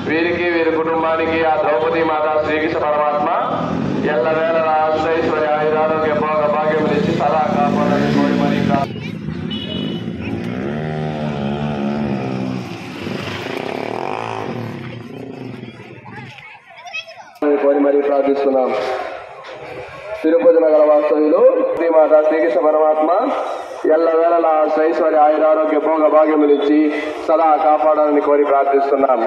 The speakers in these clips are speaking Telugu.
వీరికి వీరి కుటుంబానికి ఆ ద్రౌపది మాత శ్రీకృష్ణ పరమాత్మ ఎల్లవేళ అష్టైశ్వర్య ఆయురారోగ్య భోగ భాగ్యములు ఇచ్చి సదా కాపాడని కోరి మరీ ప్రార్థిస్తున్నాం. తిరుపతి నగర వాస్తవ్యులు శ్రీమాత శ్రీకృష్ణ పరమాత్మ ఎల్లవేళ అష్టైశ్వర్య ఆయురారోగ్య భోగ భాగ్యములు ఇచ్చి సదా కాపాడాలని కోరి ప్రార్థిస్తున్నాం.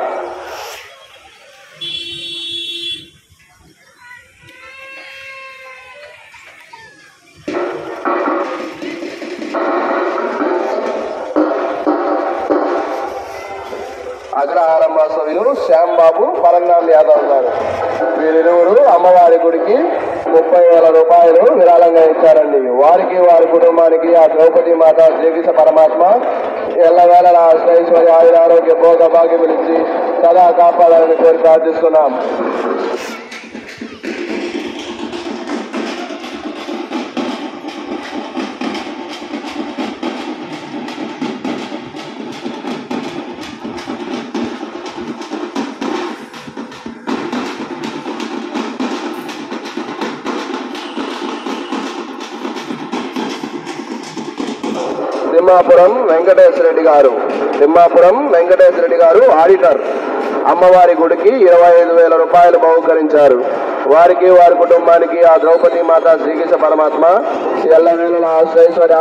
అగ్రహారం వాస్తవ్యులు శ్యాంబాబు పరంగాం యాదవ్ గారు వీరిరువురు అమ్మవారి గుడికి 30,000 రూపాయలు విరాళంగా ఇచ్చారండి. వారికి వారి కుటుంబానికి ఆ ద్రౌపది మాత శ్రీకృష్ణ పరమాత్మ ఎల్లవేళ అష్టైశ్వర్య ఆయురారోగ్య భోగ భాగ్యములు ఇచ్చి సదా కాపాడాలని కోరి ప్రార్థిస్తున్నాం. తిమ్మాపురం వెంకటేశ్వర రెడ్డి గారు ఆడిటర్ అమ్మవారి గుడికి 25,000 రూపాయలు బహుకరించారు. వారికి వారి కుటుంబానికి ఆ ద్రౌపది మాత శ్రీకృష్ణ పరమాత్మ ఎల్లవేళ ఆశ్రయేశ్వర